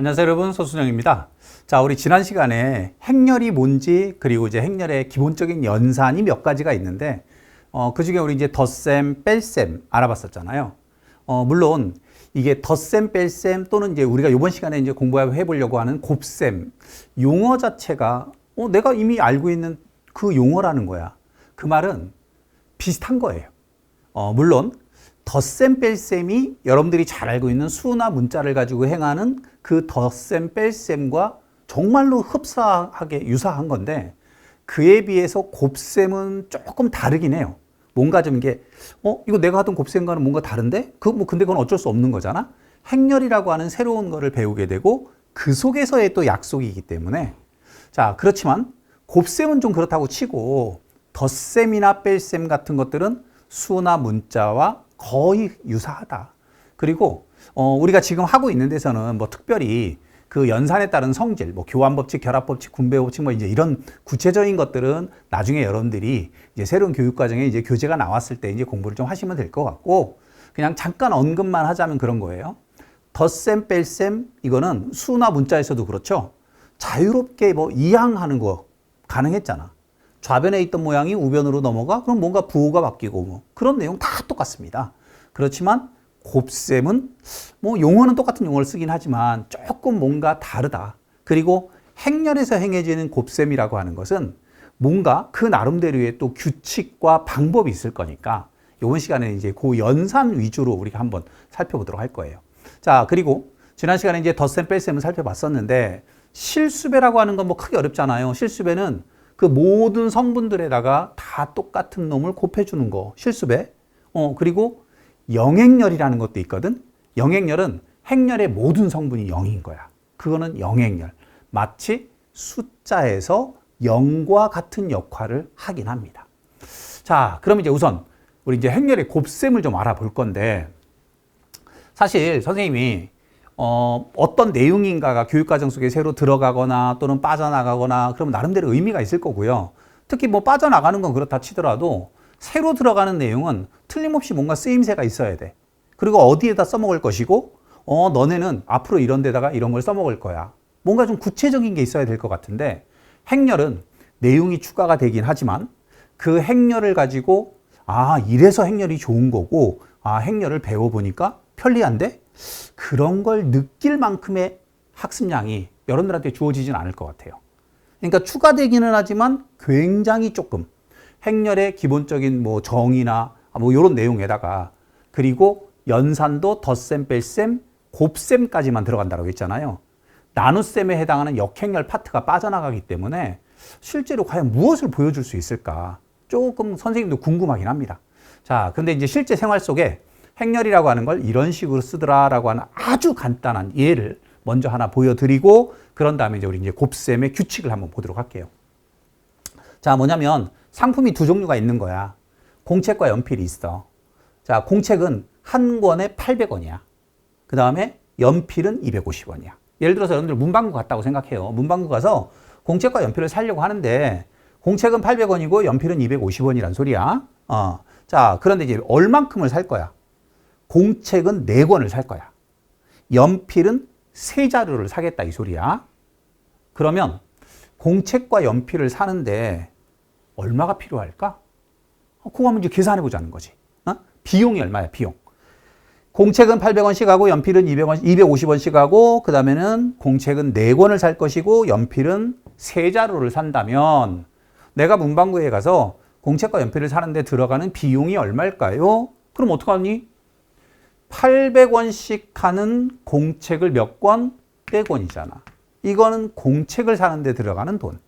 안녕하세요, 여러분. 서순영입니다. 자, 우리 지난 시간에 행렬이 뭔지, 그리고 이제 행렬의 기본적인 연산이 몇 가지가 있는데, 그 중에 우리 이제 덧셈, 뺄셈 알아봤었잖아요. 물론 이게 덧셈, 뺄셈 또는 이제 우리가 이번 시간에 이제 공부해 보려고 하는 곱셈, 용어 자체가 내가 이미 알고 있는 그 용어라는 거야. 그 말은 비슷한 거예요. 물론 덧셈 뺄셈이 여러분들이 잘 알고 있는 수나 문자를 가지고 행하는 그 덧셈 뺄셈과 정말로 흡사하게 유사한 건데, 그에 비해서 곱셈은 조금 다르긴 해요. 뭔가 좀 이게 이거 내가 하던 곱셈과는 뭔가 다른데? 근데 그건 어쩔 수 없는 거잖아. 행렬이라고 하는 새로운 거를 배우게 되고 그 속에서의 또 약속이기 때문에. 자, 그렇지만 곱셈은 좀 그렇다고 치고 덧셈이나 뺄셈 같은 것들은 수나 문자와 거의 유사하다. 그리고 우리가 지금 하고 있는 데서는 뭐 특별히 그 연산에 따른 성질, 뭐 교환법칙, 결합법칙, 군배법칙 뭐 이제 이런 구체적인 것들은 나중에 여러분들이 이제 새로운 교육과정에 이제 교재가 나왔을 때 이제 공부를 좀 하시면 될 것 같고, 그냥 잠깐 언급만 하자면 그런 거예요. 덧셈, 뺄셈 이거는 수나 문자에서도 그렇죠. 자유롭게 뭐 이항하는 거 가능했잖아. 좌변에 있던 모양이 우변으로 넘어가? 그럼 뭔가 부호가 바뀌고 뭐 그런 내용 다 똑같습니다. 그렇지만 곱셈은 뭐 용어는 똑같은 용어를 쓰긴 하지만 조금 뭔가 다르다. 그리고 행렬에서 행해지는 곱셈이라고 하는 것은 뭔가 그 나름대로의 또 규칙과 방법이 있을 거니까 이번 시간에 이제 그 연산 위주로 우리가 한번 살펴보도록 할 거예요. 자, 그리고 지난 시간에 이제 덧셈 뺄셈을 살펴봤었는데, 실수배라고 하는 건 뭐 크게 어렵잖아요. 실수배는 그 모든 성분들에다가 다 똑같은 놈을 곱해주는 거, 실수배. 그리고 영행렬이라는 것도 있거든. 영행렬은 행렬의 모든 성분이 0인 거야. 그거는 영행렬. 마치 숫자에서 0과 같은 역할을 하긴 합니다. 자, 그럼 이제 우선 우리 이제 행렬의 곱셈을 좀 알아볼 건데, 사실 선생님이 어떤 내용인가가 교육과정 속에 새로 들어가거나 또는 빠져나가거나 그러면 나름대로 의미가 있을 거고요. 특히 뭐 빠져나가는 건 그렇다 치더라도 새로 들어가는 내용은 틀림없이 뭔가 쓰임새가 있어야 돼. 그리고 어디에다 써먹을 것이고, 너네는 앞으로 이런 데다가 이런 걸 써먹을 거야. 뭔가 좀 구체적인 게 있어야 될 것 같은데, 행렬은 내용이 추가가 되긴 하지만 그 행렬을 가지고 이래서 행렬이 좋은 거고, 행렬을 배워보니까 편리한데? 그런 걸 느낄 만큼의 학습량이 여러분들한테 주어지진 않을 것 같아요. 그러니까 추가되기는 하지만 굉장히 조금. 행렬의 기본적인 뭐 정의나 뭐 이런 내용에다가, 그리고 연산도 덧셈, 뺄셈, 곱셈까지만 들어간다고 했잖아요. 나눗셈에 해당하는 역행렬 파트가 빠져나가기 때문에 실제로 과연 무엇을 보여줄 수 있을까? 조금 선생님도 궁금하긴 합니다. 자, 근데 이제 실제 생활 속에 행렬이라고 하는 걸 이런 식으로 쓰더라라고 하는 아주 간단한 예를 먼저 하나 보여드리고, 그런 다음에 우리 이제 곱셈의 규칙을 한번 보도록 할게요. 자, 뭐냐면 상품이 두 종류가 있는 거야. 공책과 연필이 있어. 자, 공책은 한 권에 800원이야. 그 다음에 연필은 250원이야. 예를 들어서 여러분들 문방구 갔다고 생각해요. 문방구 가서 공책과 연필을 사려고 하는데 공책은 800원이고 연필은 250원이란 소리야. 자, 그런데 이제 얼만큼을 살 거야? 공책은 4권을 살 거야. 연필은 3자루를 사겠다 이 소리야. 그러면 공책과 연필을 사는데 얼마가 필요할까? 그거 한번 이제 계산해 보자는 거지. 비용이 얼마야, 비용. 공책은 800원씩 하고 연필은 250원씩 하고, 그 다음에는 공책은 4권을 살 것이고 연필은 3자루를 산다면 내가 문방구에 가서 공책과 연필을 사는데 들어가는 비용이 얼마일까요? 그럼 어떡하니? 800원씩 하는 공책을 몇 권? 4권이잖아. 이거는 공책을 사는데 들어가는 돈.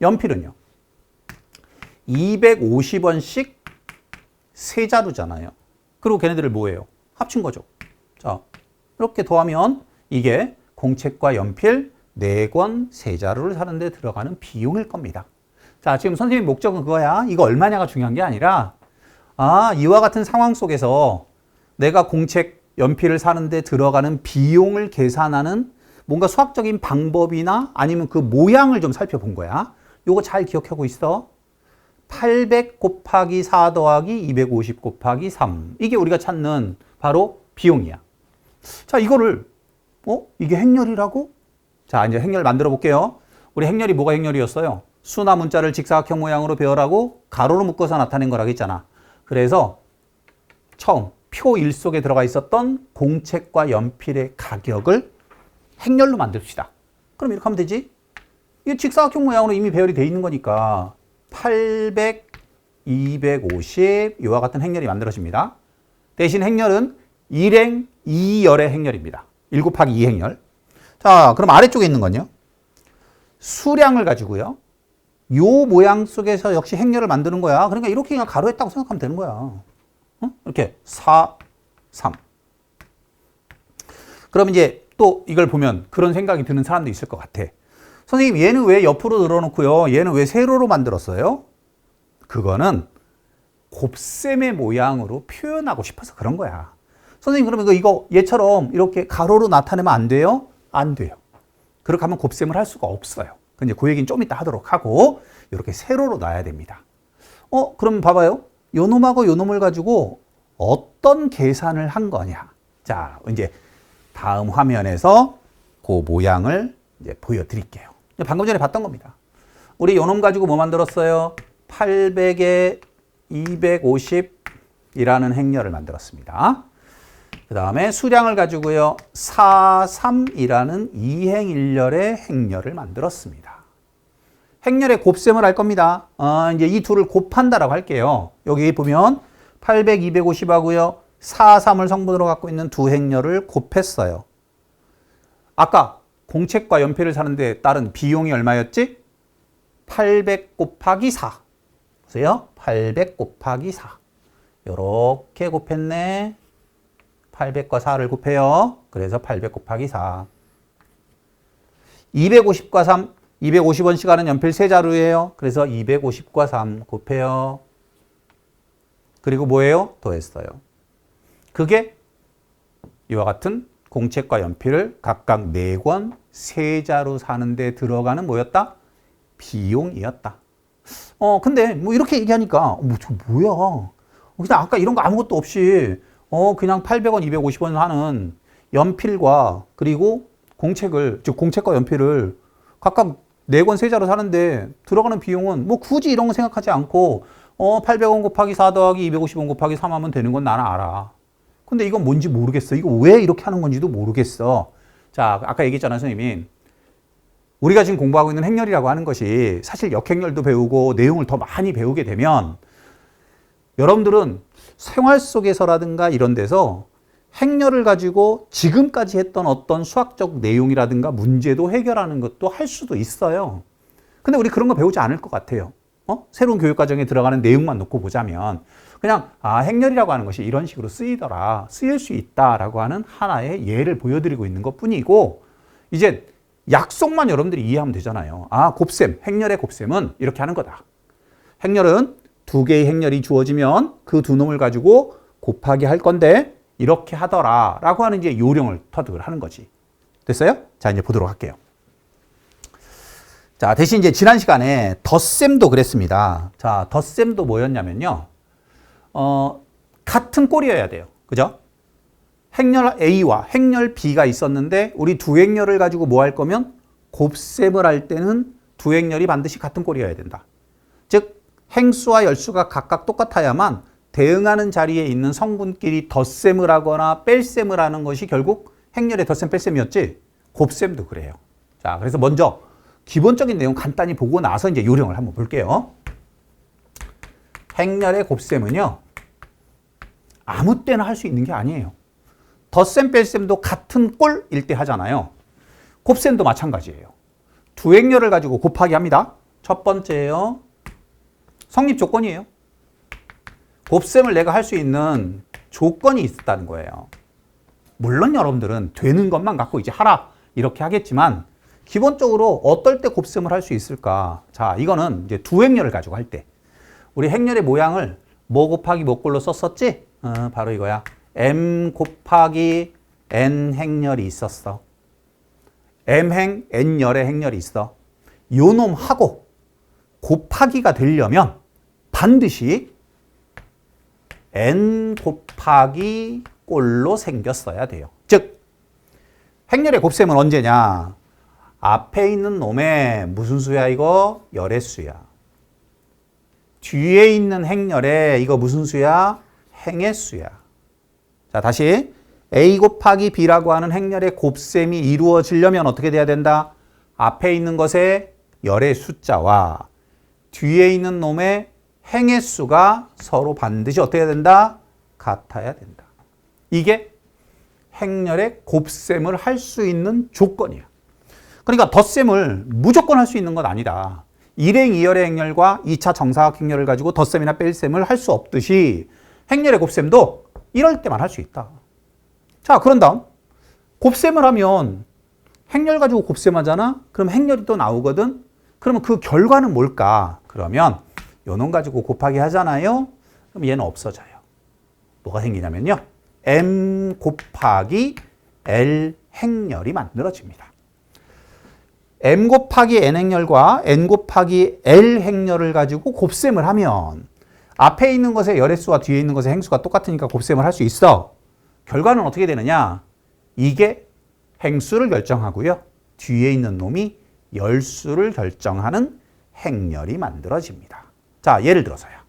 연필은요? 250원씩 3자루잖아요. 그리고 걔네들을 뭐예요? 합친 거죠. 자, 이렇게 더하면 이게 공책과 연필 4권 3자루를 사는데 들어가는 비용일 겁니다. 자, 지금 선생님 목적은 그거야. 이거 얼마냐가 중요한 게 아니라, 이와 같은 상황 속에서 내가 공책, 연필을 사는데 들어가는 비용을 계산하는 뭔가 수학적인 방법이나 아니면 그 모양을 좀 살펴본 거야. 요거 잘 기억하고 있어. 800 곱하기 4 더하기 250 곱하기 3. 이게 우리가 찾는 바로 비용이야. 자, 이거를 이게 행렬이라고? 자, 이제 행렬 만들어 볼게요. 우리 행렬이 뭐가 행렬이었어요? 수나 문자를 직사각형 모양으로 배열하고 가로로 묶어서 나타낸 거라고 했잖아. 그래서 처음 표 1 속에 들어가 있었던 공책과 연필의 가격을 행렬로 만듭시다. 그럼 이렇게 하면 되지? 이게 직사각형 모양으로 이미 배열이 돼 있는 거니까 800, 250 이와 같은 행렬이 만들어집니다. 대신 행렬은 1행 2열의 행렬입니다. 1 곱하기 2 행렬. 자, 그럼 아래쪽에 있는 건요. 수량을 가지고요. 요 모양 속에서 역시 행렬을 만드는 거야. 그러니까 이렇게 그냥 가로했다고 생각하면 되는 거야. 이렇게 4, 3. 그럼 이제 또 이걸 보면 그런 생각이 드는 사람도 있을 것 같아. 선생님, 얘는 왜 옆으로 늘어놓고요? 얘는 왜 세로로 만들었어요? 그거는 곱셈의 모양으로 표현하고 싶어서 그런 거야. 선생님, 그러면 이거 얘처럼 이렇게 가로로 나타내면 안 돼요? 안 돼요. 그렇게 하면 곱셈을 할 수가 없어요. 근데 그 얘기는 좀 이따 하도록 하고 이렇게 세로로 놔야 됩니다. 그럼 봐봐요. 요 놈하고 요 놈을 가지고 어떤 계산을 한 거냐. 자, 이제 다음 화면에서 그 모양을 이제 보여드릴게요. 방금 전에 봤던 겁니다. 우리 요 놈 가지고 뭐 만들었어요? 800에 250이라는 행렬을 만들었습니다. 그 다음에 수량을 가지고요. 4, 3이라는 2행 1열의 행렬을 만들었습니다. 행렬의 곱셈을 할 겁니다. 이제 이 둘을 곱한다라고 할게요. 여기 보면 800, 250하고요. 4, 3을 성분으로 갖고 있는 두 행렬을 곱했어요. 아까 공책과 연필을 사는데 따른 비용이 얼마였지? 800 곱하기 4. 보세요. 800 곱하기 4. 요렇게 곱했네. 800과 4를 곱해요. 그래서 800 곱하기 4. 250과 3. 250원씩 하는 연필 3자루예요. 그래서 250과 3 곱해요. 그리고 뭐예요? 더했어요. 그게 이와 같은 공책과 연필을 각각 4권 3자루 사는데 들어가는 뭐였다? 비용이었다. 근데 뭐 이렇게 얘기하니까 저 뭐야? 그냥 아까 이런 거 아무것도 없이 그냥 800원, 250원 하는 연필과 그리고 공책을, 즉 공책과 연필을 각각 4권 3자로 사는데 들어가는 비용은 뭐 굳이 이런 거 생각하지 않고 800원 곱하기 4 더하기 250원 곱하기 3 하면 되는 건 나는 알아. 근데 이건 뭔지 모르겠어. 이거 왜 이렇게 하는 건지도 모르겠어. 자, 아까 얘기했잖아요, 선생님이. 우리가 지금 공부하고 있는 행렬이라고 하는 것이 사실 역행렬도 배우고 내용을 더 많이 배우게 되면 여러분들은 생활 속에서라든가 이런 데서 행렬을 가지고 지금까지 했던 어떤 수학적 내용이라든가 문제도 해결하는 것도 할 수도 있어요. 근데 우리 그런 거 배우지 않을 것 같아요. 새로운 교육과정에 들어가는 내용만 놓고 보자면 그냥 행렬이라고 하는 것이 이런 식으로 쓰이더라, 쓰일 수 있다라고 하는 하나의 예를 보여드리고 있는 것 뿐이고 이제 약속만 여러분들이 이해하면 되잖아요. 곱셈, 행렬의 곱셈은 이렇게 하는 거다. 행렬은 2개의 행렬이 주어지면 그 두 놈을 가지고 곱하기 할 건데 이렇게 하더라 라고 하는 이제 요령을 터득을 하는 거지. 됐어요? 자, 이제 보도록 할게요. 자, 대신 이제 지난 시간에 덧셈도 그랬습니다. 자, 덧셈도 뭐였냐면요. 같은 꼴이어야 돼요. 그죠? 행렬 A와 행렬 B가 있었는데 우리 두 행렬을 가지고 뭐 할 거면 곱셈을 할 때는 두 행렬이 반드시 같은 꼴이어야 된다. 즉 행수와 열수가 각각 똑같아야만 대응하는 자리에 있는 성분끼리 덧셈을 하거나 뺄셈을 하는 것이 결국 행렬의 덧셈 뺄셈이었지. 곱셈도 그래요. 자, 그래서 먼저 기본적인 내용 간단히 보고 나서 이제 요령을 한번 볼게요. 행렬의 곱셈은요. 아무 때나 할 수 있는 게 아니에요. 덧셈 뺄셈도 같은 꼴일 때 하잖아요. 곱셈도 마찬가지예요. 두 행렬을 가지고 곱하기 합니다. 첫 번째예요. 성립 조건이에요. 곱셈을 내가 할 수 있는 조건이 있었다는 거예요. 물론 여러분들은 되는 것만 갖고 이제 하라 이렇게 하겠지만 기본적으로 어떨 때 곱셈을 할 수 있을까? 자, 이거는 이제 두 행렬을 가지고 할 때. 우리 행렬의 모양을 뭐 곱하기 뭐 꼴로 썼었지? 바로 이거야. m 곱하기 n 행렬이 있었어. m행 n열의 행렬이 있어. 요 놈하고 곱하기가 되려면 반드시 n 곱하기 꼴로 생겼어야 돼요. 즉 행렬의 곱셈은 언제냐? 앞에 있는 놈의 무슨 수야 이거? 열의 수야. 뒤에 있는 행렬의 이거 무슨 수야? 행의 수야. 자, 다시 A 곱하기 B라고 하는 행렬의 곱셈이 이루어지려면 어떻게 돼야 된다? 앞에 있는 것의 열의 숫자와 뒤에 있는 놈의 행의 수가 서로 반드시 어떻게 해야 된다? 같아야 된다. 이게 행렬의 곱셈을 할 수 있는 조건이야. 그러니까 덧셈을 무조건 할 수 있는 건 아니다. 일행 이열의 행렬과 2차 정사각 행렬을 가지고 덧셈이나 뺄셈을 할 수 없듯이 행렬의 곱셈도 이럴 때만 할 수 있다. 자, 그런 다음 곱셈을 하면 행렬 가지고 곱셈하잖아? 그럼 행렬이 또 나오거든? 그러면 그 결과는 뭘까? 그러면 요 놈 가지고 곱하기 하잖아요? 그럼 얘는 없어져요. 뭐가 생기냐면요. M 곱하기 L 행렬이 만들어집니다. M 곱하기 N 행렬과 N 곱하기 L 행렬을 가지고 곱셈을 하면 앞에 있는 것의 열의 수와 뒤에 있는 것의 행수가 똑같으니까 곱셈을 할 수 있어. 결과는 어떻게 되느냐? 이게 행수를 결정하고요. 뒤에 있는 놈이 열수를 결정하는 행렬이 만들어집니다. 자, 예를 들어서요.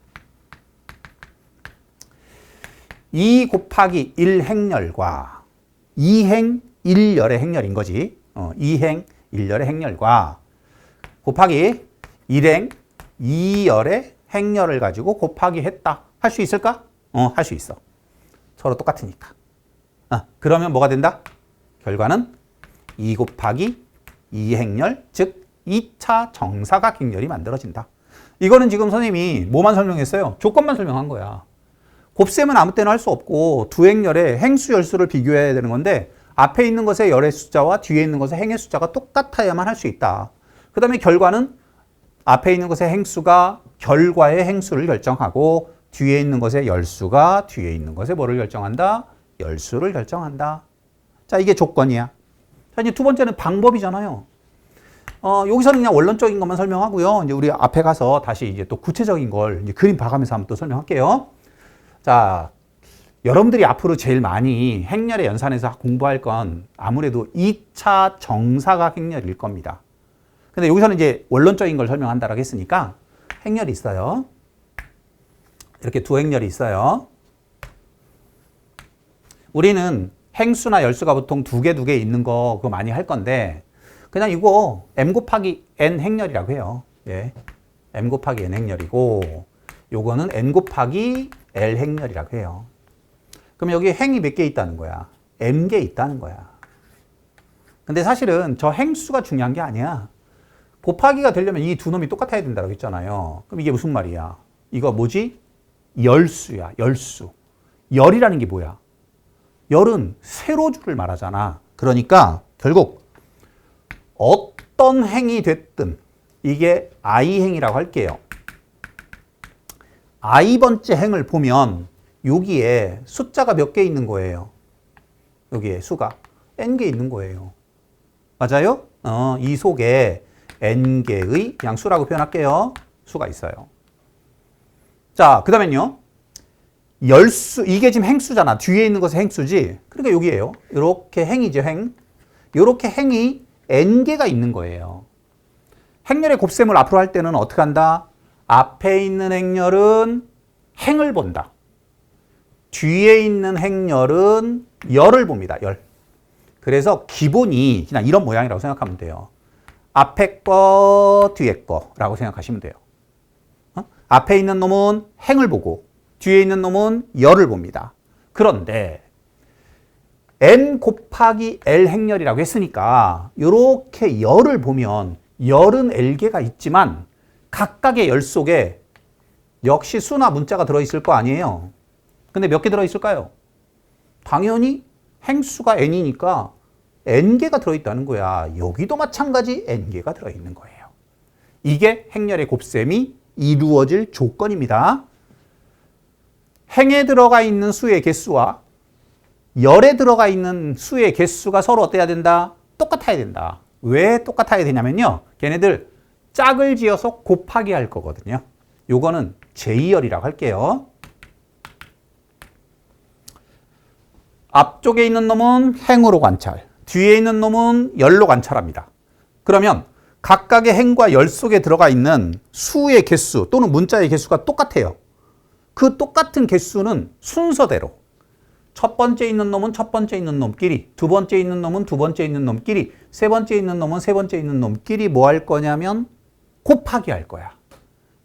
2 곱하기 1 행렬과 2행 1열의 행렬인 거지. 2행 1열의 행렬과 곱하기 1행 2열의 행렬을 가지고 곱하기 했다. 할 수 있을까? 할 수 있어. 서로 똑같으니까. 그러면 뭐가 된다? 결과는 2 곱하기 2 행렬, 즉 2차 정사각 행렬이 만들어진다. 이거는 지금 선생님이 뭐만 설명했어요? 조건만 설명한 거야. 곱셈은 아무 때나 할 수 없고 두 행렬의 행수 열수를 비교해야 되는 건데 앞에 있는 것의 열의 숫자와 뒤에 있는 것의 행의 숫자가 똑같아야만 할 수 있다. 그 다음에 결과는 앞에 있는 것의 행수가 결과의 행수를 결정하고 뒤에 있는 것의 열수가 뒤에 있는 것의 뭐를 결정한다? 열수를 결정한다. 자, 이게 조건이야. 자, 이제 두 번째는 방법이잖아요. 여기서는 그냥 원론적인 것만 설명하고요. 이제 우리 앞에 가서 다시 이제 또 구체적인 걸 이제 그림 봐가면서 한번 또 설명할게요. 자, 여러분들이 앞으로 제일 많이 행렬의 연산에서 공부할 건 아무래도 2차 정사각 행렬일 겁니다. 근데 여기서는 이제 원론적인 걸 설명한다라고 했으니까 행렬이 있어요. 이렇게 두 행렬이 있어요. 우리는 행수나 열수가 보통 두 개 있는 거 그거 많이 할 건데 그냥 이거 M 곱하기 N 행렬이라고 해요. 예. M 곱하기 N 행렬이고 요거는 N 곱하기 L 행렬이라고 해요. 그럼 여기 행이 몇 개 있다는 거야? M개 있다는 거야. 근데 사실은 저 행수가 중요한 게 아니야. 곱하기가 되려면 이 두 놈이 똑같아야 된다고 했잖아요. 그럼 이게 무슨 말이야? 이거 뭐지? 열수야, 열수. 열이라는 게 뭐야? 열은 세로줄을 말하잖아. 그러니까 결국 어떤 행이 됐든 이게 I행이라고 할게요. I번째 행을 보면 여기에 숫자가 몇 개 있는 거예요? 여기에 수가 N개 있는 거예요. 맞아요? 이 속에 N개의 그냥 수라고 표현할게요. 수가 있어요. 자, 그 다음엔요. 열수, 이게 지금 행수잖아. 뒤에 있는 것은 행수지. 그러니까 여기에요. 이렇게 행이죠, 행. 이렇게 행이 N개가 있는 거예요. 행렬의 곱셈을 앞으로 할 때는 어떻게 한다? 앞에 있는 행렬은 행을 본다. 뒤에 있는 행렬은 열을 봅니다. 열. 그래서 기본이 그냥 이런 모양이라고 생각하면 돼요. 앞에 거, 뒤에 거라고 생각하시면 돼요. 앞에 있는 놈은 행을 보고 뒤에 있는 놈은 열을 봅니다. 그런데 N 곱하기 L 행렬이라고 했으니까 이렇게 열을 보면 열은 L개가 있지만 각각의 열 속에 역시 수나 문자가 들어있을 거 아니에요. 근데 몇 개 들어있을까요? 당연히 행수가 N이니까 N개가 들어있다는 거야. 여기도 마찬가지 N개가 들어있는 거예요. 이게 행렬의 곱셈이 이루어질 조건입니다. 행에 들어가 있는 수의 개수와 열에 들어가 있는 수의 개수가 서로 어때야 된다? 똑같아야 된다. 왜 똑같아야 되냐면요. 걔네들 짝을 지어서 곱하기 할 거거든요. 요거는 제2열이라고 할게요. 앞쪽에 있는 놈은 행으로 관찰, 뒤에 있는 놈은 열로 관찰합니다. 그러면 각각의 행과 열 속에 들어가 있는 수의 개수 또는 문자의 개수가 똑같아요. 그 똑같은 개수는 순서대로 첫 번째 있는 놈은 첫 번째 있는 놈끼리, 두 번째 있는 놈은 두 번째 있는 놈끼리, 세 번째 있는 놈은 세 번째 있는 놈끼리 뭐 할 거냐면 곱하기 할 거야.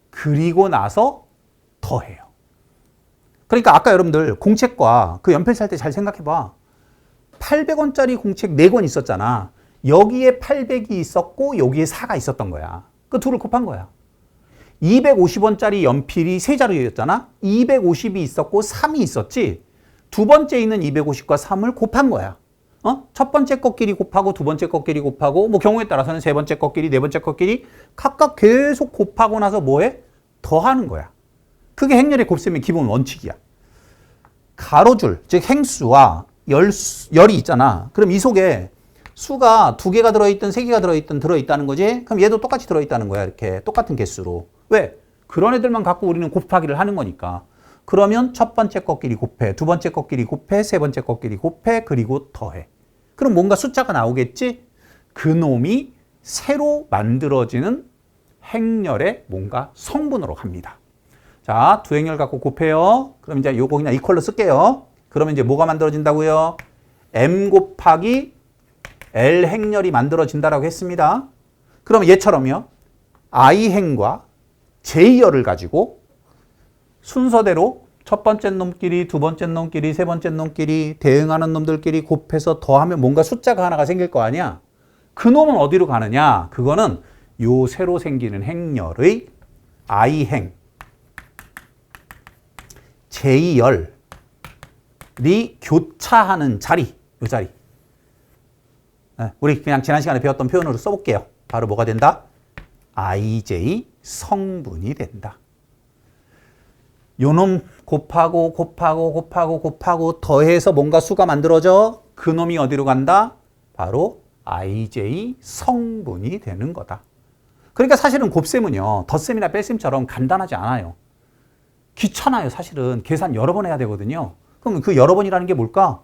그리고 나서 더해요. 그러니까 아까 여러분들 공책과 그 연필 살 때 잘 생각해봐. 800원짜리 공책 4권 있었잖아. 여기에 800이 있었고 여기에 4가 있었던 거야. 그 둘을 곱한 거야. 250원짜리 연필이 3자루였잖아. 250이 있었고 3이 있었지. 두 번째 있는 250과 3을 곱한 거야. 첫 번째 것끼리 곱하고 두 번째 것끼리 곱하고 뭐 경우에 따라서는 세 번째 것끼리 네 번째 것끼리 각각 계속 곱하고 나서 뭐해? 더하는 거야. 그게 행렬의 곱셈의 기본 원칙이야. 가로줄, 즉 행수와 열이 있잖아. 그럼 이 속에 수가 2개가 들어있든 3개가 들어있다는 거지. 그럼 얘도 똑같이 들어있다는 거야. 이렇게 똑같은 개수로. 왜? 그런 애들만 갖고 우리는 곱하기를 하는 거니까. 그러면 첫 번째 것끼리 곱해, 두 번째 것끼리 곱해, 세 번째 것끼리 곱해, 그리고 더해. 그럼 뭔가 숫자가 나오겠지? 그 놈이 새로 만들어지는 행렬의 뭔가 성분으로 갑니다. 자, 두 행렬 갖고 곱해요. 그럼 이제 요거 그냥 이퀄로 쓸게요. 그러면 이제 뭐가 만들어진다고요? M 곱하기 L 행렬이 만들어진다라고 했습니다. 그럼 얘처럼요. I 행과 J열을 가지고 순서대로 첫 번째 놈끼리, 두 번째 놈끼리, 세 번째 놈끼리 대응하는 놈들끼리 곱해서 더하면 뭔가 숫자가 하나가 생길 거 아니야? 그 놈은 어디로 가느냐? 그거는 요 새로 생기는 행렬의 I행, J열이 교차하는 자리, 요 자리. 우리 그냥 지난 시간에 배웠던 표현으로 써볼게요. 바로 뭐가 된다? IJ 성분이 된다. 요놈 곱하고 더해서 뭔가 수가 만들어져. 그 놈이 어디로 간다? 바로 IJ 성분이 되는 거다. 그러니까 사실은 곱셈은요. 덧셈이나 뺄셈처럼 간단하지 않아요. 귀찮아요. 사실은 계산 여러 번 해야 되거든요. 그럼 그 여러 번이라는 게 뭘까?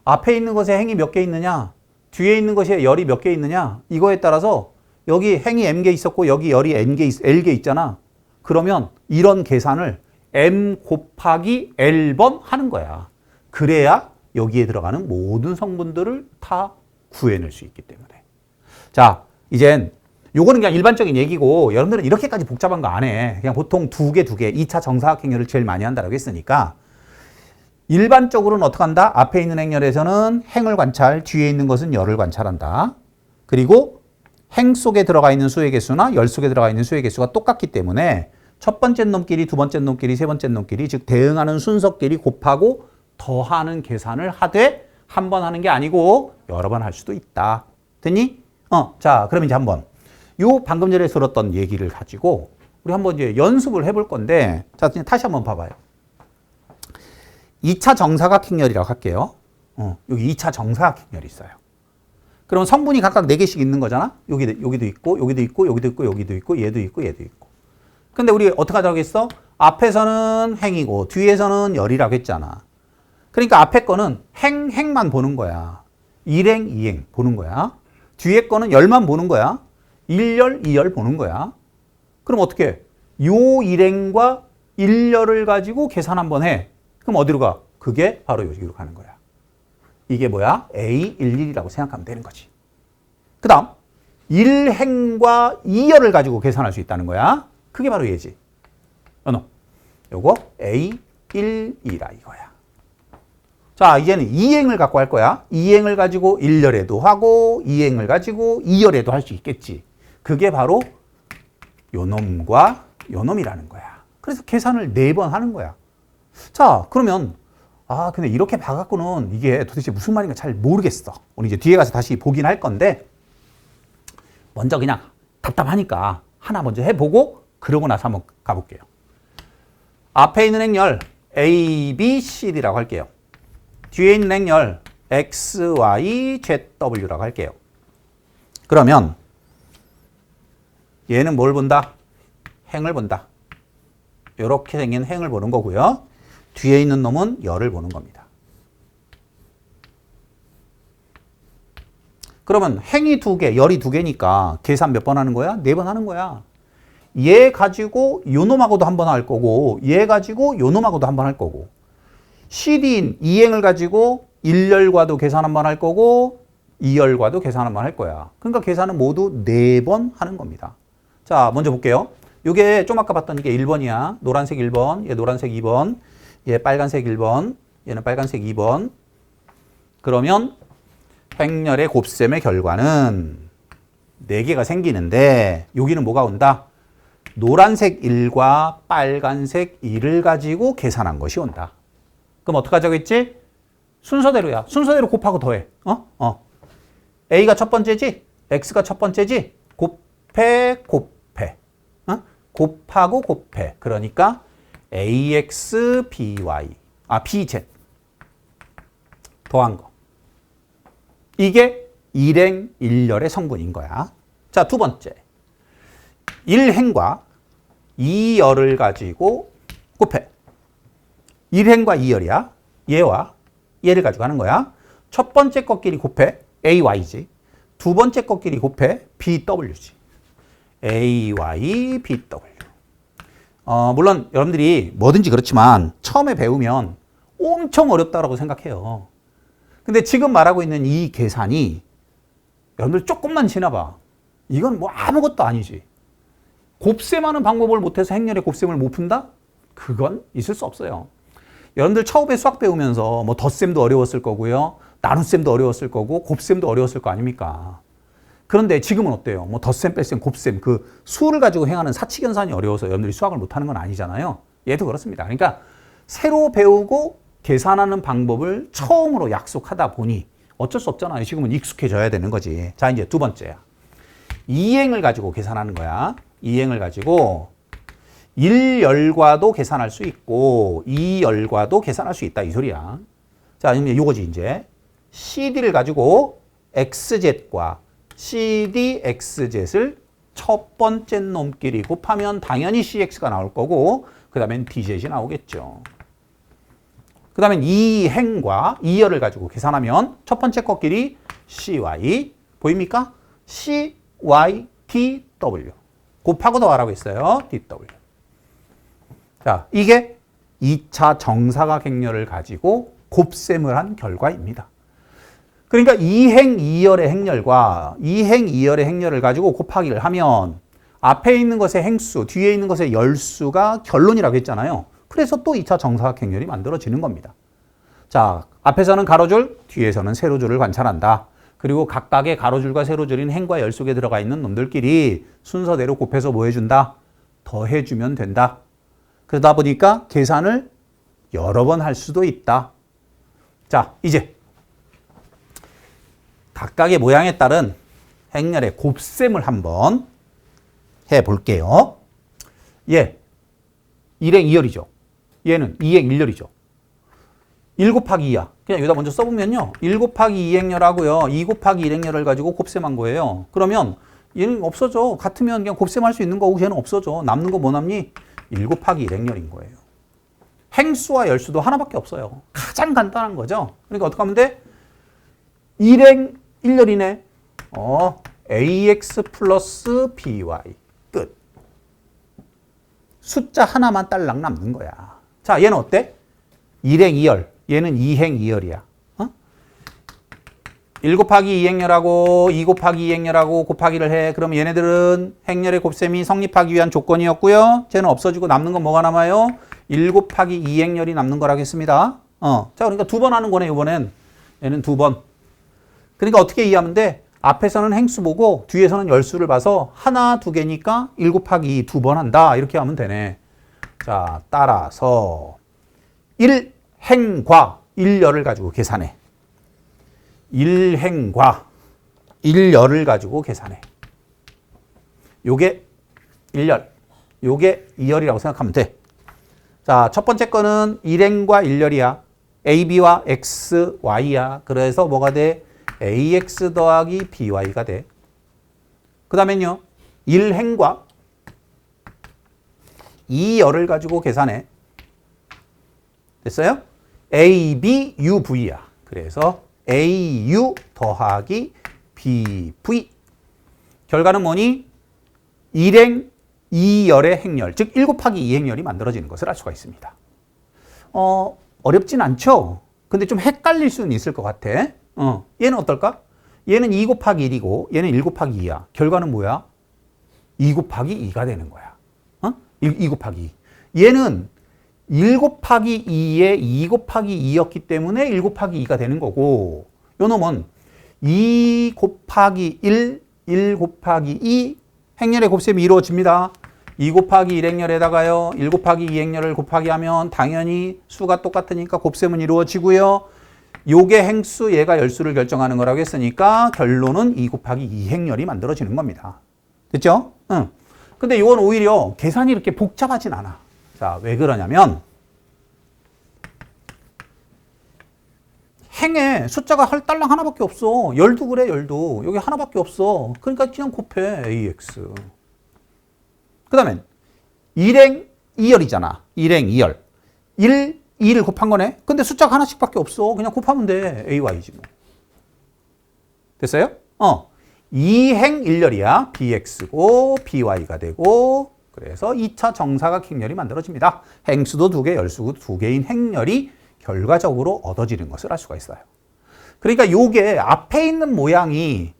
앞에 있는 것에 행이 몇 개 있느냐? 뒤에 있는 것에 열이 몇 개 있느냐? 이거에 따라서 여기 행이 m개 있었고 여기 열이 l개 있잖아. 그러면 이런 계산을 m 곱하기 l번 하는 거야. 그래야 여기에 들어가는 모든 성분들을 다 구해낼 수 있기 때문에. 자, 이젠 요거는 그냥 일반적인 얘기고 여러분들은 이렇게까지 복잡한 거 안 해. 그냥 보통 두 개, 2차 정사각 행렬을 제일 많이 한다고 했으니까 일반적으로는 어떻게 한다? 앞에 있는 행렬에서는 행을 관찰, 뒤에 있는 것은 열을 관찰한다. 그리고 행 속에 들어가 있는 수의 개수나 열 속에 들어가 있는 수의 개수가 똑같기 때문에 첫 번째 놈끼리, 두 번째 놈끼리, 세 번째 놈끼리, 즉 대응하는 순서끼리 곱하고 더하는 계산을 하되 한 번 하는 게 아니고 여러 번 할 수도 있다. 됐니? 자, 그럼 이제 한번 요 방금 전에 들었던 얘기를 가지고 우리 한번 이제 연습을 해볼 건데, 자, 다시 한번 봐봐요. 2차 정사각 행렬이라고 할게요. 여기 2차 정사각 행렬이 있어요. 그럼 성분이 각각 4개씩 있는 거잖아? 여기도 있고, 여기도 있고, 여기도 있고, 여기도 있고, 얘도 있고, 얘도 있고. 근데 우리 어떻게 하자고 했어? 앞에서는 행이고, 뒤에서는 열이라고 했잖아. 그러니까 앞에 거는 행만 보는 거야. 1행, 2행 보는 거야. 뒤에 거는 열만 보는 거야. 1열, 2열 보는 거야. 그럼 어떻게 해? 요 1행과 1열을 가지고 계산 한번 해. 그럼 어디로 가? 그게 바로 여기로 가는 거야. 이게 뭐야? A11이라고 생각하면 되는 거지. 그 다음 1행과 2열을 가지고 계산할 수 있다는 거야. 그게 바로 얘지. 요거 A12라 이거야. 자, 이제는 2행을 갖고 할 거야. 2행을 가지고 1열에도 하고 2행을 가지고 2열에도 할 수 있겠지. 그게 바로 요놈과 요놈이라는 거야. 그래서 계산을 4번 하는 거야. 자, 그러면 근데 이렇게 봐갖고는 이게 도대체 무슨 말인가 잘 모르겠어. 우리 이제 뒤에 가서 다시 보긴 할 건데 먼저 그냥 답답하니까 하나 먼저 해보고 그러고 나서 한번 가볼게요. 앞에 있는 행렬 A, B, C, D라고 할게요. 뒤에 있는 행렬 X, Y, Z, W라고 할게요. 그러면 얘는 뭘 본다? 행을 본다. 이렇게 생긴 행을 보는 거고요. 뒤에 있는 놈은 열을 보는 겁니다. 그러면 행이 2개, 열이 2개니까 계산 몇 번 하는 거야? 4번 하는 거야. 얘 가지고 요 놈하고도 한 번 할 거고 얘 가지고 요 놈하고도 한 번 할 거고 CD인 이행을 가지고 1열과도 계산 한 번 할 거고 2열과도 계산 한 번 할 거야. 그러니까 계산은 모두 4번 하는 겁니다. 자, 먼저 볼게요. 요게 좀 아까 봤던 게 1번이야. 노란색 1번, 얘 노란색 2번, 얘 빨간색 1번, 얘는 빨간색 2번. 그러면 행렬의 곱셈의 결과는 4개가 생기는데 여기는 뭐가 온다? 노란색 1과 빨간색 1을 가지고 계산한 것이 온다. 그럼 어떡하자고 했지? 순서대로야. 순서대로 곱하고 더해. A가 첫 번째지? X가 첫 번째지? 곱해. 곱하고 곱해. 그러니까 AX, BY. BZ. 더한 거. 이게 일행 일열의 성분인 거야. 자, 두 번째. 1행과 2열을 가지고 곱해. 1행과 2열이야. 얘와 얘를 가지고 하는 거야. 첫 번째 것끼리 곱해. AY지. 두 번째 것끼리 곱해. BW지. AY, BW. 물론 여러분들이 뭐든지 그렇지만 처음에 배우면 엄청 어렵다고 생각해요. 근데 지금 말하고 있는 이 계산이 여러분들 조금만 지나봐. 이건 뭐 아무것도 아니지. 곱셈하는 방법을 못해서 행렬의 곱셈을 못 푼다? 그건 있을 수 없어요. 여러분들 처음에 수학 배우면서 뭐 덧셈도 어려웠을 거고요. 나눗셈도 어려웠을 거고 곱셈도 어려웠을 거 아닙니까? 그런데 지금은 어때요? 뭐 덧셈, 뺄셈, 곱셈 그 수를 가지고 행하는 사칙연산이 어려워서 여러분들이 수학을 못하는 건 아니잖아요. 얘도 그렇습니다. 그러니까 새로 배우고 계산하는 방법을 처음으로 약속하다 보니 어쩔 수 없잖아요. 지금은 익숙해져야 되는 거지. 자, 이제 두 번째야. 2행을 가지고 계산하는 거야. 2행을 가지고 1열과도 계산할 수 있고 2열과도 계산할 수 있다 이 소리야. 자, 그럼 요거지 이제. CD를 가지고 XZ과 CD, XZ을 첫 번째 놈끼리 곱하면 당연히 CX가 나올 거고 그 다음엔 DZ이 나오겠죠. 그 다음엔 2행과 2열을 가지고 계산하면 첫 번째 것끼리 CY 보입니까? CY, DW 곱하고 더하라고 했어요. DW. 자, 이게 2차 정사각행렬을 가지고 곱셈을 한 결과입니다. 그러니까 2행 2열의 행렬과 2행 2열의 행렬을 가지고 곱하기를 하면 앞에 있는 것의 행수, 뒤에 있는 것의 열수가 결론이라고 했잖아요. 그래서 또 2차 정사각행렬이 만들어지는 겁니다. 자, 앞에서는 가로줄, 뒤에서는 세로줄을 관찰한다. 그리고 각각의 가로줄과 세로줄인 행과 열 속에 들어가 있는 놈들끼리 순서대로 곱해서 뭐 해준다? 더해주면 된다. 그러다 보니까 계산을 여러 번 할 수도 있다. 자, 이제 각각의 모양에 따른 행렬의 곱셈을 한번 해볼게요. 얘 1행 2열이죠. 얘는 2행 1열이죠. 1 곱하기 2야. 그냥 여기다 먼저 써보면요. 1 곱하기 2행렬하고요. 2 곱하기 1행렬을 가지고 곱셈한 거예요. 그러면 얘는 없어져. 같으면 그냥 곱셈할 수 있는 거고 얘는 없어져. 남는 거 뭐 남니? 1 곱하기 1행렬인 거예요. 행수와 열수도 하나밖에 없어요. 가장 간단한 거죠. 그러니까 어떻게 하면 돼? 1행 1열이네. AX 플러스 BY. 끝. 숫자 하나만 딸랑 남는 거야. 자, 얘는 어때? 1행 2열. 얘는 2행 2열이야. 1 곱하기 2행렬하고 2 곱하기 2행렬하고 곱하기를 해. 그럼 얘네들은 행렬의 곱셈이 성립하기 위한 조건이었고요. 쟤는 없어지고 남는 건 뭐가 남아요? 1 곱하기 2행렬이 남는 거라겠습니다. 자, 그러니까 두 번 하는 거네, 이번엔. 얘는 두 번. 그러니까 어떻게 이해하면 돼? 앞에서는 행수 보고 뒤에서는 열수를 봐서 하나, 두 개니까 1 곱하기 2 두 번 한다. 이렇게 하면 되네. 자, 따라서 1행과 1열을 가지고 계산해. 1행과 1열을 가지고 계산해. 요게 1열, 요게 2열이라고 생각하면 돼. 자, 첫 번째 거는 1행과 1열이야. AB와 X, Y야. 그래서 뭐가 돼? AX 더하기 BY가 돼. 그 다음엔요. 1행과 2열을 가지고 계산해. 됐어요? AB, UV야. 그래서 AU 더하기 BV. 결과는 뭐니? 1행 2열의 행렬, 즉 1 곱하기 2 행렬이 만들어지는 것을 알 수가 있습니다. 어렵진 않죠? 근데 좀 헷갈릴 수는 있을 것 같아. 얘는 어떨까? 얘는 2 곱하기 1이고 얘는 1 곱하기 2야. 결과는 뭐야? 2 곱하기 2가 되는 거야. 2 곱하기 2. 얘는 1 곱하기 2에 2 곱하기 2였기 때문에 1 곱하기 2가 되는 거고, 요 놈은 2 곱하기 1, 1 곱하기 2 행렬의 곱셈이 이루어집니다. 2 곱하기 1 행렬에다가요 1 곱하기 2 행렬을 곱하기 하면 당연히 수가 똑같으니까 곱셈은 이루어지고요. 요게 행수, 얘가 열수를 결정하는 거라고 했으니까 결론은 2 곱하기 2 행렬이 만들어지는 겁니다. 됐죠? 근데 이건 오히려 계산이 이렇게 복잡하진 않아. 자, 왜 그러냐면 행에 숫자가 딸랑 하나밖에 없어. 열도 그래, 열도. 여기 하나밖에 없어. 그러니까 그냥 곱해, AX. 그 다음에 1행 2열이잖아. 1행 2열. 1, 2를 곱한 거네. 근데 숫자가 하나씩밖에 없어. 그냥 곱하면 돼. AY지 뭐. 됐어요? 2행 1열이야. BX고 BY가 되고, 그래서 2차 정사각 행렬이 만들어집니다. 행수도 2개, 열수도 2개인 행렬이 결과적으로 얻어지는 것을 알 수가 있어요. 그러니까 요게 앞에 있는 모양이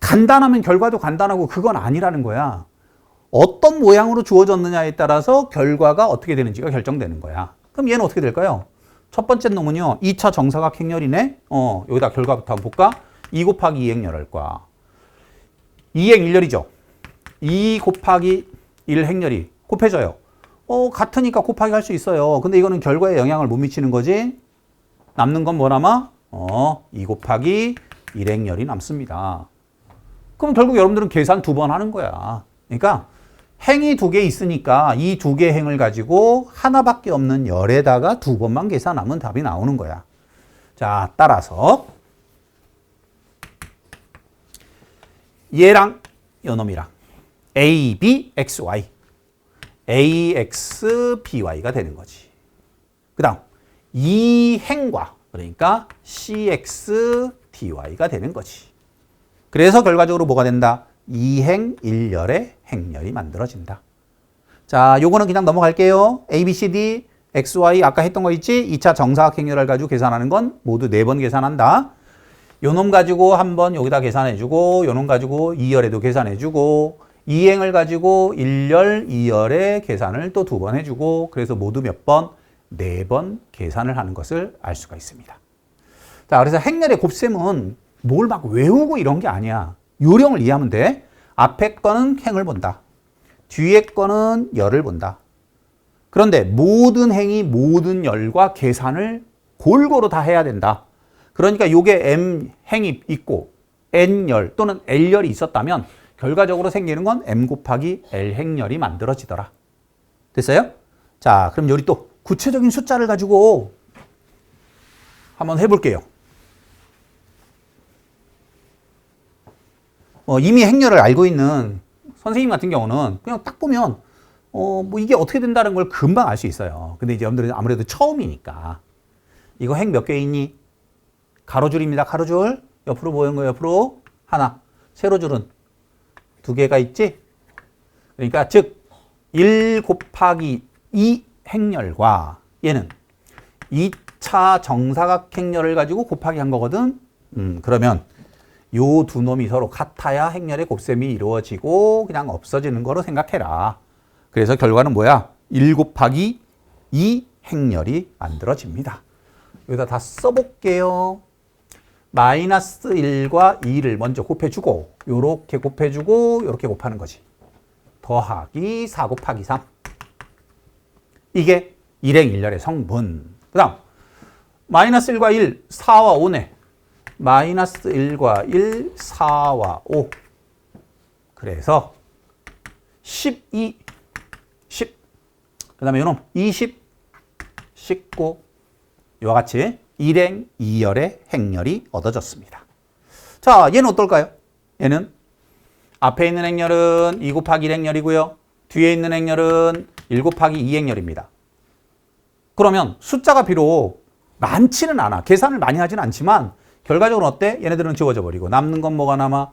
간단하면 결과도 간단하고 그건 아니라는 거야. 어떤 모양으로 주어졌느냐에 따라서 결과가 어떻게 되는지가 결정되는 거야. 그럼 얘는 어떻게 될까요? 첫 번째 놈은요, 2차 정사각 행렬이네. 여기다 결과부터 한번 볼까? 2 곱하기 2 행렬할 거야. 2행 1열이죠. 2 곱하기 1 행렬이 곱해져요. 같으니까 곱하기 할 수 있어요. 근데 이거는 결과에 영향을 못 미치는 거지. 남는 건 뭐 남아? 2 곱하기 1 행렬이 남습니다. 그럼 결국 여러분들은 계산 2번 하는 거야. 그러니까 행이 2개 있으니까 이 2개 행을 가지고 하나밖에 없는 열에다가 2번만 계산하면 답이 나오는 거야. 자, 따라서 얘랑 요놈이랑 A, B, X, Y, AX, BY가 되는 거지. 그 다음 이 행과 그러니까 CX, DY가 되는 거지. 그래서 결과적으로 뭐가 된다? 2행 1열의 행렬이 만들어진다. 자, 요거는 그냥 넘어갈게요. A, B, C, D, X, Y 아까 했던 거 있지? 2차 정사각 행렬을 가지고 계산하는 건 모두 4번 계산한다. 요놈 가지고 한번 여기다 계산해주고, 요놈 가지고 2열에도 계산해주고, 2행을 가지고 1열, 2열의 계산을 또 2번 해주고, 그래서 모두 몇 번? 4번 계산을 하는 것을 알 수가 있습니다. 자, 그래서 행렬의 곱셈은 뭘 막 외우고 이런 게 아니야. 요령을 이해하면 돼. 앞에 거는 행을 본다. 뒤에 거는 열을 본다. 그런데 모든 행이 모든 열과 계산을 골고루 다 해야 된다. 그러니까 요게 M 행이 있고 N 열 또는 L 열이 있었다면 결과적으로 생기는 건 M 곱하기 L 행열이 만들어지더라. 됐어요? 자, 그럼 여기 또 구체적인 숫자를 가지고 한번 해볼게요. 이미 행렬을 알고 있는 선생님 같은 경우는 그냥 딱 보면 뭐 이게 어떻게 된다는 걸 금방 알 수 있어요. 근데 이제 여러분들은 아무래도 처음이니까 이거 행 몇 개 있니? 가로줄입니다. 가로줄. 옆으로 보이는 거 옆으로 하나. 세로줄은 2개가 있지? 그러니까 즉 1 곱하기 2 행렬과 얘는 2차 정사각 행렬을 가지고 곱하기 한 거거든. 그러면 요 두 놈이 서로 같아야 행렬의 곱셈이 이루어지고 그냥 없어지는 거로 생각해라. 그래서 결과는 뭐야? 1 곱하기 2 행렬이 만들어집니다. 여기다 다 써볼게요. 마이너스 1과 2를 먼저 곱해주고 요렇게 곱해주고 요렇게 곱하는 거지. 더하기 4 곱하기 3. 이게 1행 1열의 성분. 그 다음 마이너스 1과 1, 4와 5네. 마이너스 1과 1, 4와 5. 그래서 12, 10. 그 다음에 요놈 20, 19. 이와 같이 1행 2열의 행렬이 얻어졌습니다. 자, 얘는 어떨까요? 얘는 앞에 있는 행렬은 2 곱하기 1 행렬이고요. 뒤에 있는 행렬은 1 곱하기 2 행렬입니다. 그러면 숫자가 비록 많지는 않아. 계산을 많이 하진 않지만 결과적으로 어때? 얘네들은 지워져 버리고 남는 건 뭐가 남아?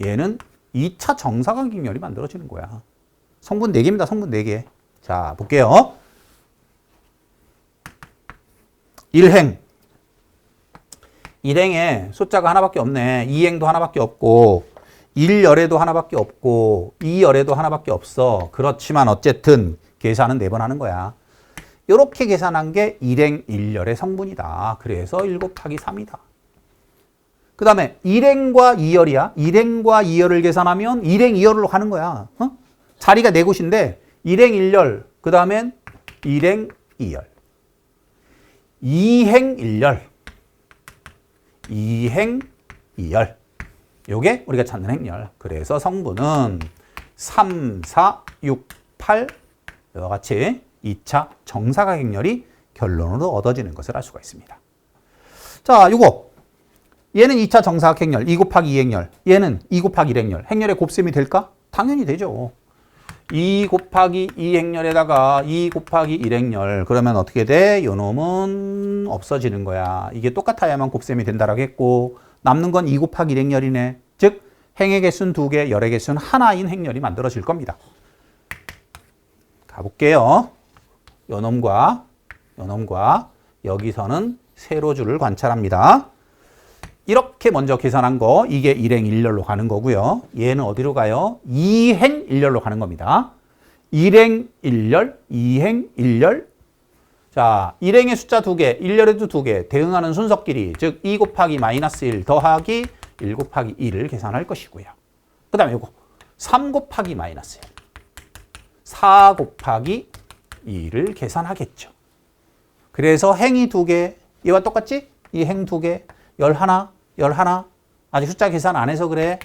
얘는 2차 정사각형열이 만들어지는 거야. 성분 4개입니다. 성분 4개. 자, 볼게요. 1행. 1행에 숫자가 하나밖에 없네. 2행도 하나밖에 없고 1열에도 하나밖에 없고 2열에도 하나밖에 없어. 그렇지만 어쨌든 계산은 4번 하는 거야. 이렇게 계산한 게 1행 1열의 성분이다. 그래서 1 곱하기 3이다. 그 다음에 1행과 2열이야. 1행과 2열을 계산하면 1행 2열로 가는 거야. 자리가 4곳인데 1행 1열, 그 다음엔 1행 2열. 2행 1열, 2행 2열. 요게 우리가 찾는 행렬. 그래서 성분은 3, 4, 6, 8 이와 같이 2차 정사각행렬이 결론으로 얻어지는 것을 알 수가 있습니다. 자, 요거 얘는 2차 정사각행렬 2 곱하기 2행렬, 얘는 2 곱하기 1행렬. 행렬의 곱셈이 될까? 당연히 되죠. 2 곱하기 2행렬에다가 2 곱하기 1행렬. 그러면 어떻게 돼? 요 놈은 없어지는 거야. 이게 똑같아야만 곱셈이 된다라고 했고 남는 건 2 곱하기 1행렬이네. 즉 행의 개수는 2개, 열의 개수는 하나인 행렬이 만들어질 겁니다. 가볼게요. 요 놈과 여기서는 세로줄을 관찰합니다. 이렇게 먼저 계산한 거, 이게 1행 1열로 가는 거고요. 얘는 어디로 가요? 2행 1열로 가는 겁니다. 1행 1열, 2행 1열. 자, 1행의 숫자 2개, 1열에도 2개, 대응하는 순서끼리, 즉 2 곱하기 마이너스 1 더하기 1 곱하기 2를 계산할 것이고요. 그 다음에 이거 3 곱하기 마이너스 1, 4 곱하기 2를 계산하겠죠. 그래서 행이 2개, 얘와 똑같지? 이 행 2개, 열 하나, 아직 숫자 계산 안 해서 그래.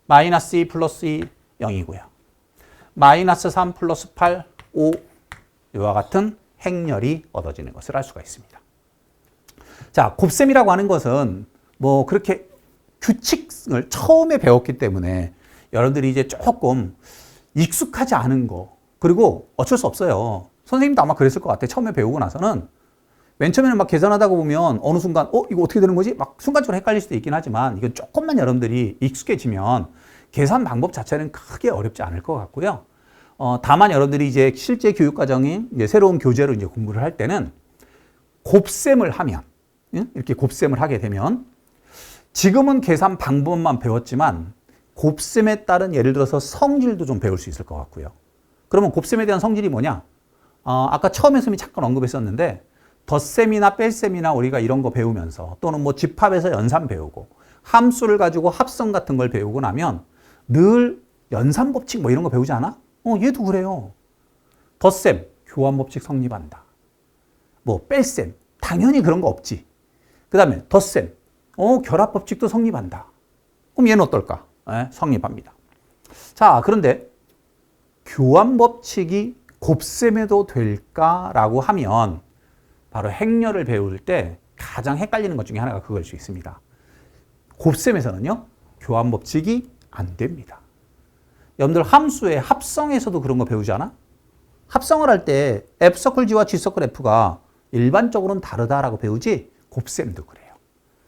마이너스 2 플러스 2, 0이고요. 마이너스 3 플러스 8, 5. 이와 같은 행렬이 얻어지는 것을 알 수가 있습니다. 자, 곱셈이라고 하는 것은 뭐 그렇게 규칙을 처음에 배웠기 때문에 여러분들이 이제 조금 익숙하지 않은 거, 그리고 어쩔 수 없어요. 선생님도 아마 그랬을 것 같아. 처음에 배우고 나서는 맨 처음에는 막 계산하다가 보면 어느 순간 이거 어떻게 되는 거지? 막 순간적으로 헷갈릴 수도 있긴 하지만 이건 조금만 여러분들이 익숙해지면 계산 방법 자체는 크게 어렵지 않을 것 같고요. 다만 여러분들이 이제 실제 교육과정인 이제 새로운 교재로 이제 공부를 할 때는 곱셈을 하면, 이렇게 곱셈을 하게 되면 지금은 계산 방법만 배웠지만 곱셈에 따른 예를 들어서 성질도 좀 배울 수 있을 것 같고요. 그러면 곱셈에 대한 성질이 뭐냐? 아까 처음에 선생님이 잠깐 언급했었는데 덧셈이나 뺄셈이나 우리가 이런 거 배우면서 또는 뭐 집합에서 연산 배우고 함수를 가지고 합성 같은 걸 배우고 나면 늘 연산법칙 뭐 이런 거 배우지 않아? 얘도 그래요. 덧셈, 교환법칙 성립한다. 뭐 뺄셈, 당연히 그런 거 없지. 그 다음에 덧셈, 결합법칙도 성립한다. 그럼 얘는 어떨까? 성립합니다. 자, 그런데 교환법칙이 곱셈에도 될까라고 하면 바로 행렬을 배울 때 가장 헷갈리는 것 중에 하나가 그걸 수 있습니다. 곱셈에서는요, 교환법칙이 안 됩니다. 여러분들 함수의 합성에서도 그런 거 배우지 않아? 합성을 할 때 F서클 G와 G서클 F가 일반적으로는 다르다라고 배우지 곱셈도 그래요.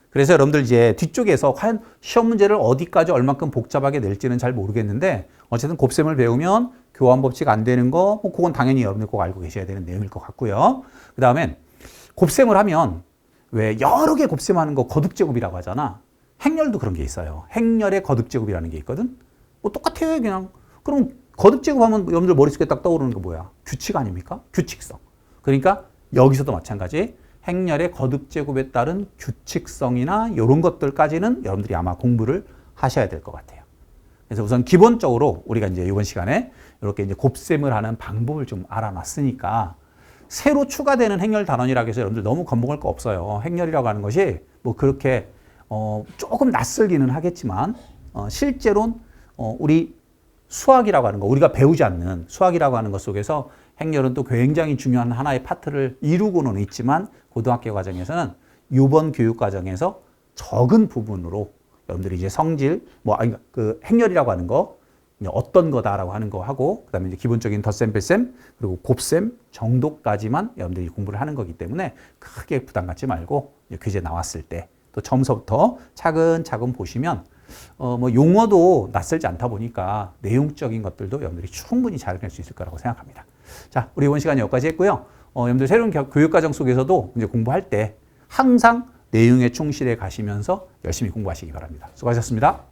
그래서 여러분들 이제 뒤쪽에서 과연 시험 문제를 어디까지 얼만큼 복잡하게 낼지는 잘 모르겠는데 어쨌든 곱셈을 배우면 교환법칙 안 되는 거, 그건 당연히 여러분들 꼭 알고 계셔야 되는 내용일 것 같고요. 그 다음엔 곱셈을 하면 왜 여러 개 곱셈하는 거 거듭제곱이라고 하잖아. 행렬도 그런 게 있어요. 행렬의 거듭제곱이라는 게 있거든. 뭐 똑같아요, 그냥. 그럼 거듭제곱하면 여러분들 머릿속에 딱 떠오르는 거 뭐야? 규칙 아닙니까? 규칙성. 그러니까 여기서도 마찬가지. 행렬의 거듭제곱에 따른 규칙성이나 이런 것들까지는 여러분들이 아마 공부를 하셔야 될 것 같아요. 그래서 우선 기본적으로 우리가 이제 이번 시간에 이렇게 이제 곱셈을 하는 방법을 좀 알아놨으니까 새로 추가되는 행렬 단원이라고 해서 여러분들 너무 겁먹을 거 없어요. 행렬이라고 하는 것이 뭐 그렇게 조금 낯설기는 하겠지만 실제로는 우리 수학이라고 하는 거, 우리가 배우지 않는 수학이라고 하는 것 속에서 행렬은 또 굉장히 중요한 하나의 파트를 이루고는 있지만 고등학교 과정에서는 이번 교육 과정에서 적은 부분으로 여러분들이 이제 성질, 그 행렬이라고 하는 거 이제 어떤 거다라고 하는 거 하고, 그 다음에 이제 기본적인 덧셈, 뺄셈, 그리고 곱셈 정도까지만 여러분들이 공부를 하는 거기 때문에 크게 부담 갖지 말고 이제 교재 나왔을 때 또 처음서부터 차근차근 보시면 뭐 용어도 낯설지 않다 보니까 내용적인 것들도 여러분들이 충분히 잘 할 수 있을 거라고 생각합니다. 자, 우리 이번 시간 여기까지 했고요. 여러분들 새로운 교육과정 속에서도 이제 공부할 때 항상 내용에 충실해 가시면서 열심히 공부하시기 바랍니다. 수고하셨습니다.